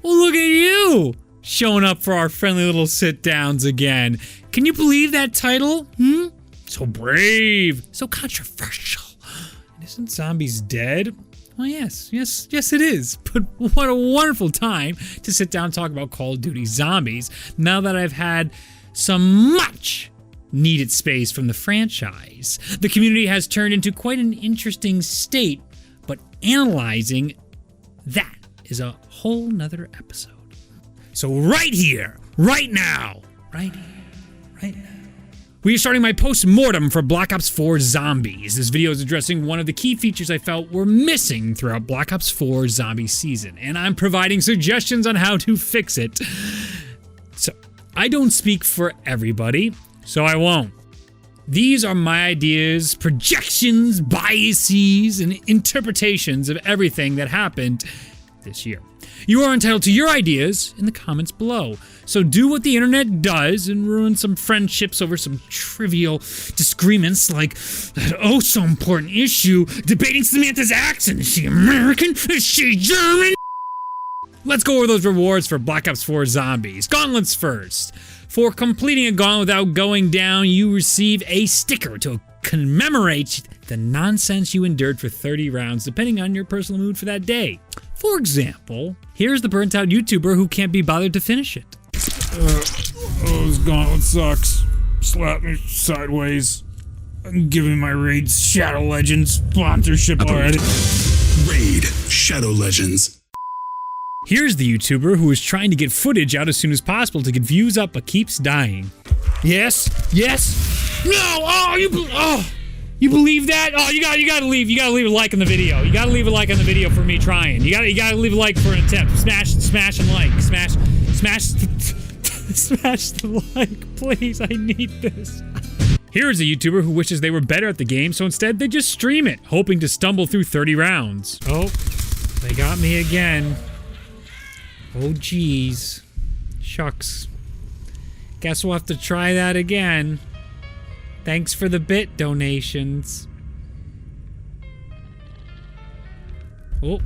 Well, look at you! Showing up for our friendly little sit-downs again. Can you believe that title? So brave. So controversial. And isn't zombies dead? Well, yes, it is. But what a wonderful time to sit down and talk about Call of Duty Zombies now that I've had some much needed space from the franchise. The community has turned into quite an interesting state, but analyzing that is a whole nother episode. So right here, right now, we are starting my post-mortem for Black Ops 4 Zombies. This video is addressing one of the key features I felt were missing throughout Black Ops 4 Zombie season, and I'm providing suggestions on how to fix it. So, I don't speak for everybody, so I won't. These are my ideas, projections, biases, and interpretations of everything that happened this year. You are entitled to your ideas in the comments below. So do what the internet does and ruin some friendships over some trivial disagreements like that oh so important issue debating Samantha's accent. Is she American? Is she German? Let's go over those rewards for Black Ops 4 Zombies. Gauntlets first. For completing a gauntlet without going down, you receive a sticker to commemorate the nonsense you endured for 30 rounds, depending on your personal mood for that day. For example, here's the burnt out YouTuber who can't be bothered to finish it. This gauntlet sucks. Slap me sideways. I'm giving my Raid Shadow Legends sponsorship already. Raid Shadow Legends. Here's the YouTuber who is trying to get footage out as soon as possible to get views up but keeps dying. Yes? No! You believe that? Oh, you gotta leave a like on the video. You gotta leave a like on the video for me trying. You gotta leave a like for an attempt. Smash and like. Smash the like, please. I need this. Here's a YouTuber who wishes they were better at the game, so instead they just stream it, hoping to stumble through 30 rounds. Oh, they got me again. Oh, geez. Shucks. Guess we'll have to try that again. Thanks for the bit donations. Oh,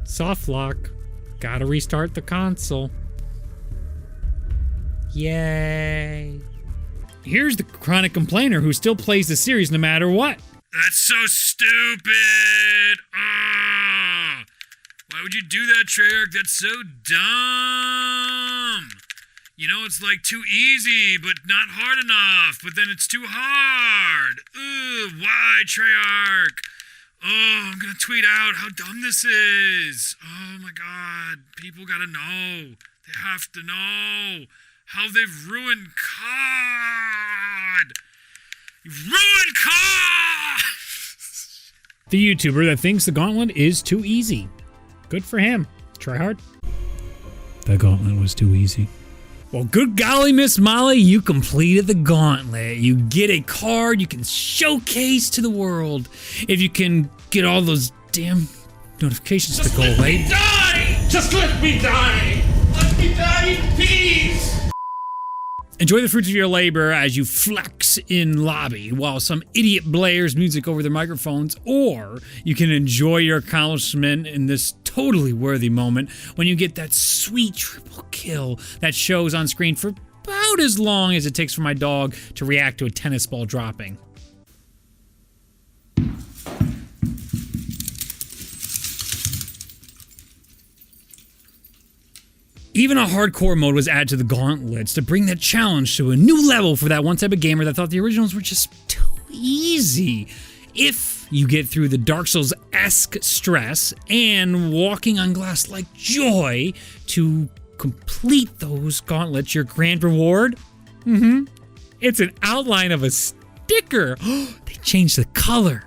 soft lock. Gotta restart the console. Yay. Here's the chronic complainer who still plays the series no matter what. That's so stupid! Why would you do that, Treyarch? That's so dumb! You know, it's like too easy, but not hard enough, but then it's too hard. Ugh, why, Treyarch? Oh, I'm gonna tweet out how dumb this is. Oh my god, people gotta know. They have to know how they've ruined COD. You've ruined COD! The YouTuber that thinks the gauntlet is too easy. Good for him. Try hard. That gauntlet was too easy. Well, good golly, Miss Molly, you completed the gauntlet. You get a card you can showcase to the world. If you can get all those damn notifications to go away. Die! Just let me die! Let me die in peace! Enjoy the fruits of your labor as you flex in lobby while some idiot blares music over their microphones, or you can enjoy your accomplishment in this totally worthy moment when you get that sweet triple kill that shows on screen for about as long as it takes for my dog to react to a tennis ball dropping. Even a hardcore mode was added to the gauntlets to bring that challenge to a new level for that one type of gamer that thought the originals were just too easy. If you get through the Dark Souls-esque stress and walking on glass like joy to complete those gauntlets, your grand reward, it's an outline of a sticker. They changed the color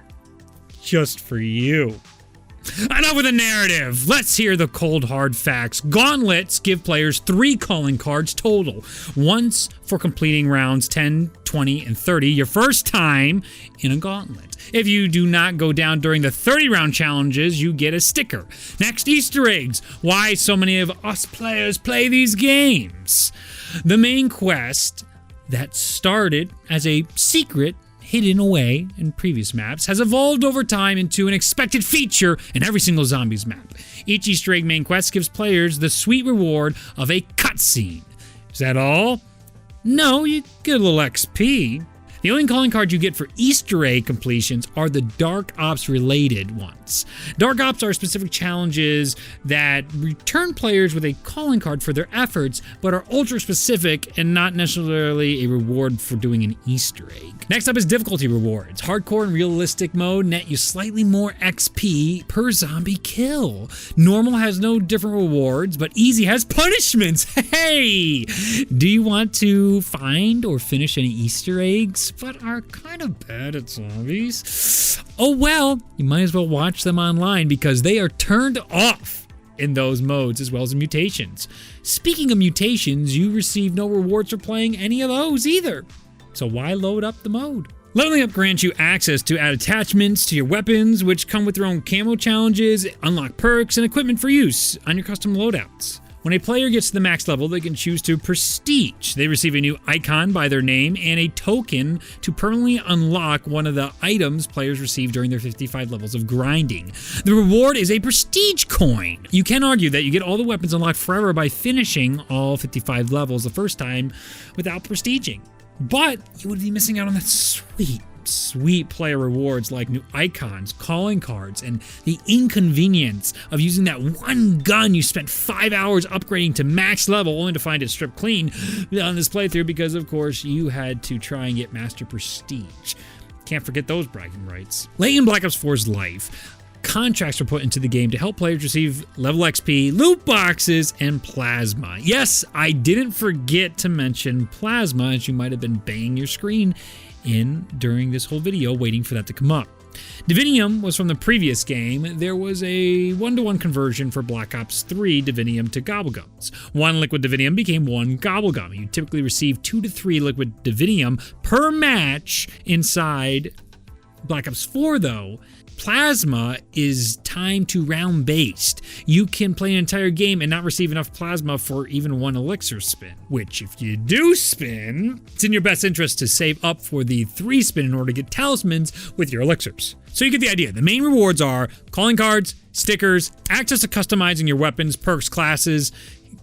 just for you. Enough with the narrative. Let's hear the cold hard facts. Gauntlets give players 3 calling cards total. Once for completing rounds 10, 20, and 30, your first time in a gauntlet. If you do not go down during the 30-round challenges, you get a sticker. Next, Easter eggs. Why so many of us players play these games. The main quest that started as a secret hidden away in previous maps, has evolved over time into an expected feature in every single Zombies map. Each Easter egg main quest gives players the sweet reward of a cutscene. Is that all? No, you get a little XP. The only calling cards you get for Easter egg completions are the Dark Ops related ones. Dark Ops are specific challenges that return players with a calling card for their efforts, but are ultra specific and not necessarily a reward for doing an Easter egg. Next up is difficulty rewards. Hardcore and realistic mode net you slightly more XP per zombie kill. Normal has no different rewards, but easy has punishments. Hey! Do you want to find or finish any Easter eggs, but are kind of bad at zombies? Oh well, you might as well watch them online because they are turned off in those modes as well as in mutations. Speaking of mutations, you receive no rewards for playing any of those either. So why load up the mode? Leveling up grants you access to add attachments to your weapons, which come with their own camo challenges, unlock perks, and equipment for use on your custom loadouts. When a player gets to the max level, they can choose to prestige. They receive a new icon by their name and a token to permanently unlock one of the items players receive during their 55 levels of grinding. The reward is a prestige coin. You can argue that you get all the weapons unlocked forever by finishing all 55 levels the first time without prestiging. But you would be missing out on that sweet player rewards like new icons, calling cards, and the inconvenience of using that one gun you spent 5 hours upgrading to max level only to find it stripped clean on this playthrough because, of course, you had to try and get Master Prestige. Can't forget those bragging rights. Late in Black Ops 4's life, contracts were put into the game to help players receive level XP, loot boxes, and plasma. Yes, I didn't forget to mention plasma, as you might have been banging your screen in during this whole video waiting for that to come up. Divinium was from the previous game. There was a 1-to-1 conversion for Black Ops 3 Divinium to Gobblegums. One liquid Divinium became one Gobblegum. You typically receive 2 to 3 liquid Divinium per match inside Black Ops 4, though. Plasma is time to round based. You can play an entire game and not receive enough plasma for even one elixir spin, which if you do spin, it's in your best interest to save up for the 3 spin in order to get talismans with your elixirs. So you get the idea. The main rewards are calling cards, stickers, access to customizing your weapons, perks, classes,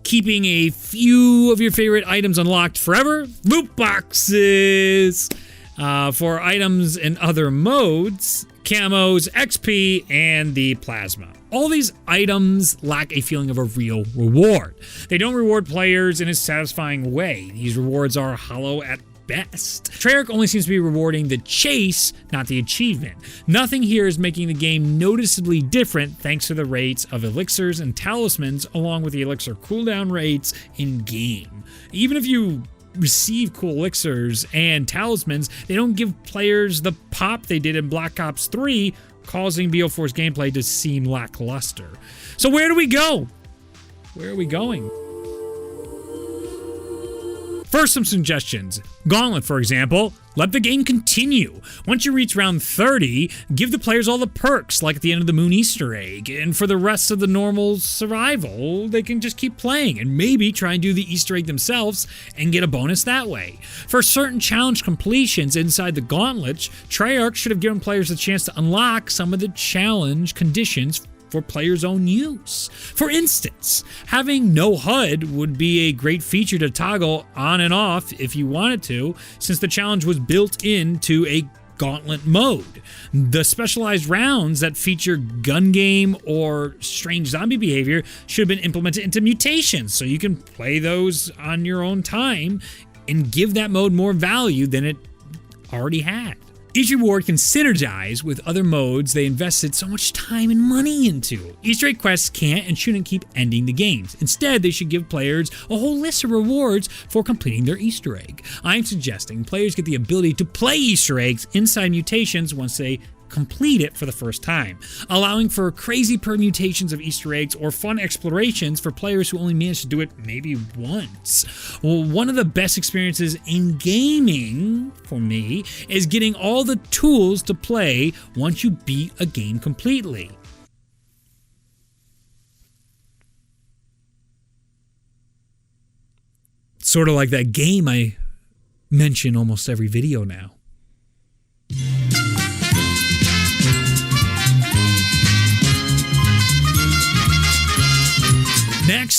keeping a few of your favorite items unlocked forever, loot boxes for items in other modes, camos, XP, and the plasma. All these items lack a feeling of a real reward. They don't reward players in a satisfying way. These rewards are hollow at best. Treyarch only seems to be rewarding the chase, not the achievement. Nothing here is making the game noticeably different thanks to the rates of elixirs and talismans along with the elixir cooldown rates in-game. Even if you receive cool elixirs and talismans, they don't give players the pop they did in Black Ops 3, causing BO4's gameplay to seem lackluster. So where do we go? Where are we going? First, some suggestions. Gauntlet, for example, let the game continue. Once you reach round 30, give the players all the perks, like at the end of the Moon Easter egg, and for the rest of the normal survival, they can just keep playing and maybe try and do the Easter egg themselves and get a bonus that way. For certain challenge completions inside the Gauntlet, Treyarch should have given players a chance to unlock some of the challenge conditions for players' own use. For instance, having no HUD would be a great feature to toggle on and off if you wanted to, since the challenge was built into a Gauntlet mode. The specialized rounds that feature gun game or strange zombie behavior should have been implemented into mutations, so you can play those on your own time and give that mode more value than it already had. Each reward can synergize with other modes they invested so much time and money into. Easter egg quests can't and shouldn't keep ending the games. Instead, they should give players a whole list of rewards for completing their Easter egg. I'm suggesting players get the ability to play Easter eggs inside mutations once they complete it for the first time, allowing for crazy permutations of Easter eggs or fun explorations for players who only managed to do it maybe once. Well, one of the best experiences in gaming for me is getting all the tools to play once you beat a game completely. Sort of like that game I mention almost every video now.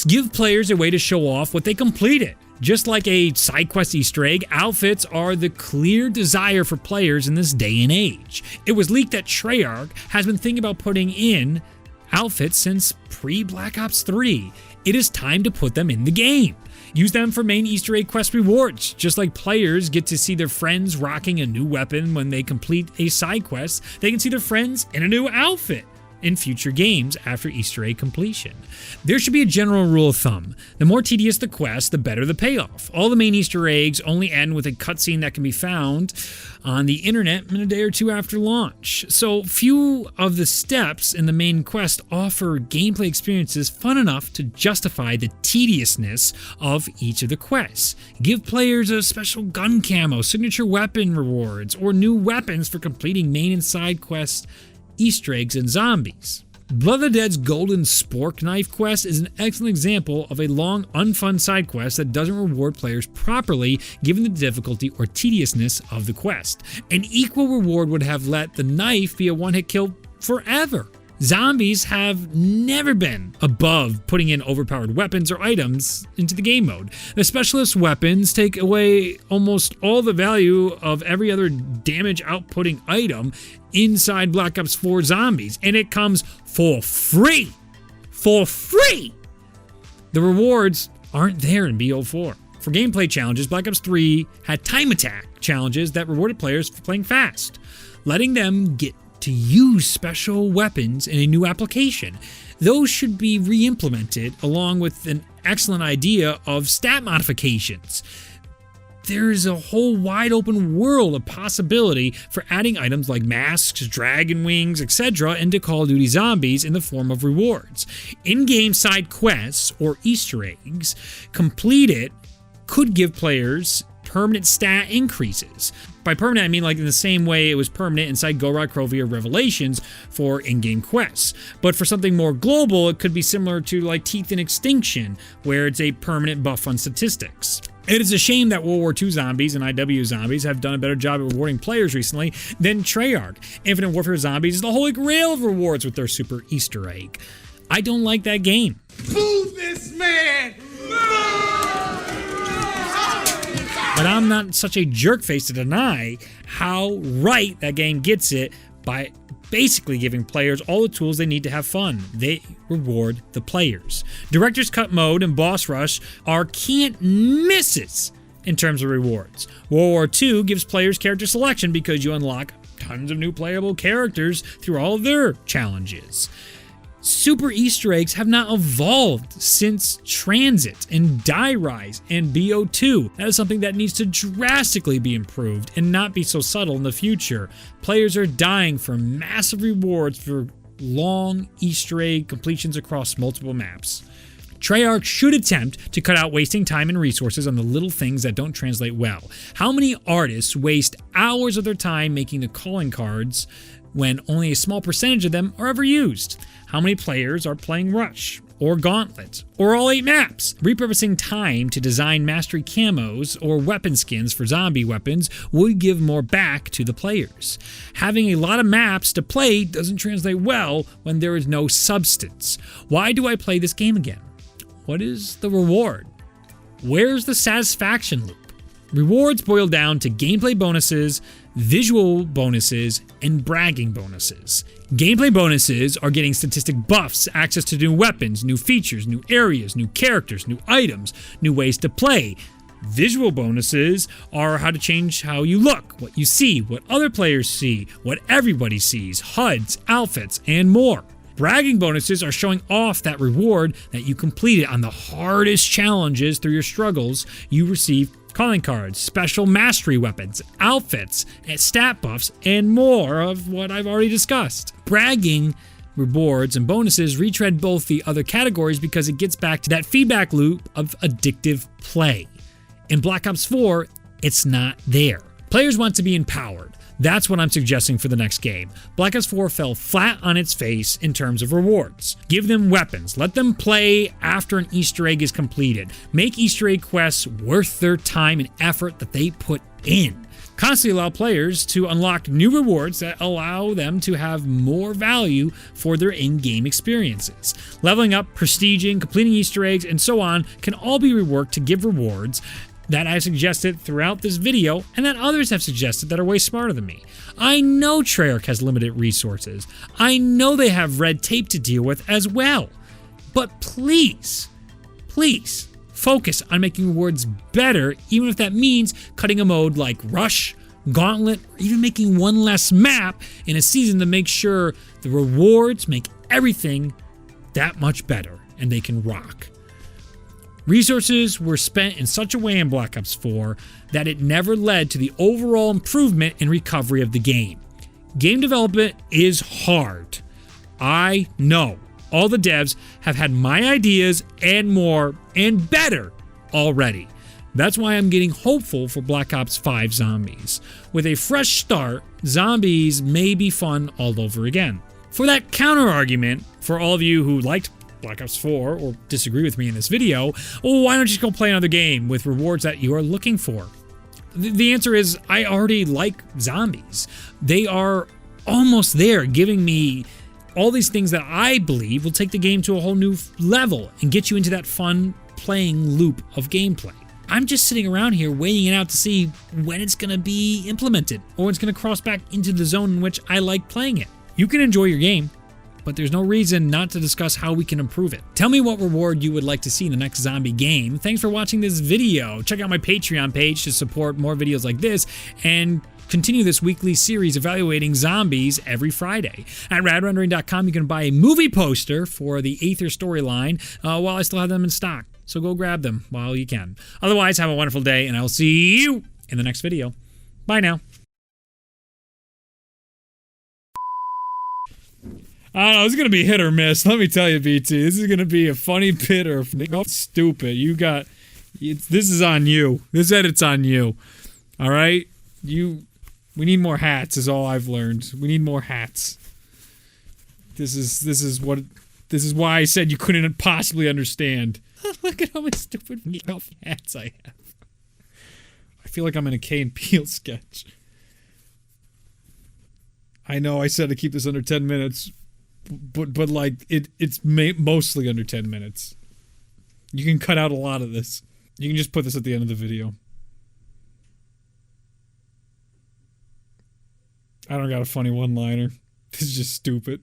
Outfits give players a way to show off what they completed. Just like a side quest Easter egg, outfits are the clear desire for players in this day and age. It was leaked that Treyarch has been thinking about putting in outfits since pre-Black Ops 3. It is time to put them in the game. Use them for main Easter egg quest rewards. Just like players get to see their friends rocking a new weapon when they complete a side quest, they can see their friends in a new outfit in future games after Easter egg completion. There should be a general rule of thumb. The more tedious the quest, the better the payoff. All the main Easter eggs only end with a cutscene that can be found on the internet in a day or two after launch. So few of the steps in the main quest offer gameplay experiences fun enough to justify the tediousness of each of the quests. Give players a special gun camo, signature weapon rewards, or new weapons for completing main and side quests, Easter eggs, and zombies. Blood of the Dead's Golden Spork Knife quest is an excellent example of a long, unfun side quest that doesn't reward players properly given the difficulty or tediousness of the quest. An equal reward would have let the knife be a one-hit kill forever. Zombies have never been above putting in overpowered weapons or items into the game mode. The specialist weapons take away almost all the value of every other damage outputting item inside Black Ops 4 Zombies, and it comes for free. For free! The rewards aren't there in BO4. For gameplay challenges, Black Ops 3 had time attack challenges that rewarded players for playing fast, letting them get to use special weapons in a new application. Those should be re-implemented along with an excellent idea of stat modifications. There is a whole wide open world of possibility for adding items like masks, dragon wings, etc. into Call of Duty Zombies in the form of rewards. In-game side quests or Easter eggs completed could give players permanent stat increases. By permanent, I mean like in the same way it was permanent inside Gorod, Krovia, Revelations for in-game quests. But for something more global, it could be similar to like Teeth in Extinction, where it's a permanent buff on statistics. It is a shame that World War II Zombies and IW Zombies have done a better job at rewarding players recently than Treyarch. Infinite Warfare Zombies is the holy grail of rewards with their super Easter egg. I don't like that game. Boo this man! But I'm not such a jerkface to deny how right that game gets it by basically giving players all the tools they need to have fun. They reward the players. Director's Cut Mode and Boss Rush are can't misses in terms of rewards. World War II gives players character selection because you unlock tons of new playable characters through all of their challenges. Super Easter eggs have not evolved since Transit and Die Rise and BO2. That is something that needs to drastically be improved and not be so subtle in the future. Players are dying for massive rewards for long Easter egg completions across multiple maps. Treyarch should attempt to cut out wasting time and resources on the little things that don't translate well. How many artists waste hours of their time making the calling cards when only a small percentage of them are ever used? How many players are playing Rush, or Gauntlet, or all 8 maps? Repurposing time to design mastery camos or weapon skins for zombie weapons would give more back to the players. Having a lot of maps to play doesn't translate well when there is no substance. Why do I play this game again? What is the reward? Where's the satisfaction loop? Rewards boil down to gameplay bonuses, visual bonuses, and bragging bonuses. Gameplay bonuses are getting statistic buffs, access to new weapons, new features, new areas, new characters, new items, new ways to play. Visual bonuses are how to change how you look, what you see, what other players see, what everybody sees, HUDs, outfits, and more. Bragging bonuses are showing off that reward that you completed on the hardest challenges through your struggles. You receive calling cards, special mastery weapons, outfits, and stat buffs, and more of what I've already discussed. Bragging rewards and bonuses retread both the other categories because it gets back to that feedback loop of addictive play. In Black Ops 4, it's not there. Players want to be empowered. That's what I'm suggesting for the next game. Black Ops 4 fell flat on its face in terms of rewards. Give them weapons. Let them play after an Easter egg is completed. Make Easter egg quests worth their time and effort that they put in. Constantly allow players to unlock new rewards that allow them to have more value for their in-game experiences. Leveling up, prestiging, completing Easter eggs, and so on can all be reworked to give rewards that I've suggested throughout this video and that others have suggested that are way smarter than me. I know Treyarch has limited resources. I know they have red tape to deal with as well. But please, please, focus on making rewards better, even if that means cutting a mode like Rush, Gauntlet, or even making one less map in a season to make sure the rewards make everything that much better and they can rock. Resources were spent in such a way in Black Ops 4 that it never led to the overall improvement and recovery of the game. Game development is hard. I know. All the devs have had my ideas and more and better already. That's why I'm getting hopeful for Black Ops 5 Zombies. With a fresh start, Zombies may be fun all over again. For that counter argument, for all of you who liked Black Ops 4 or disagree with me in this video, well, why don't you just go play another game with rewards that you are looking for? The answer is I already like Zombies. They are almost there, giving me all these things that I believe will take the game to a whole new level and get you into that fun playing loop of gameplay. I'm just sitting around here waiting it out to see when it's going to be implemented or it's going to cross back into the zone in which I like playing it. You can enjoy your game, but there's no reason not to discuss how we can improve it. Tell me what reward you would like to see in the next zombie game. Thanks for watching this video. Check out my Patreon page to support more videos like this and continue this weekly series evaluating zombies every Friday. At radrendering.com, you can buy a movie poster for the Aether storyline while I still have them in stock. So go grab them while you can. Otherwise, have a wonderful day, and I will see you in the next video. Bye now. I don't know, it's going to be hit or miss. Let me tell you, BT. This is going to be a funny bit or stupid. This is on you. This edit's on you. All right? We need more hats is all I've learned. We need more hats. This is why I said you couldn't possibly understand. Look at how many stupid hats I have. I feel like I'm in a Key and Peele sketch. I know I said to keep this under 10 minutes, but like it's mostly under 10 minutes. You can cut out a lot of this. You can just put this at the end of the video. I don't got a funny one-liner. This is just stupid.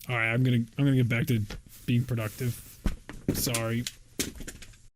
All right, I'm gonna get back to being productive. Sorry.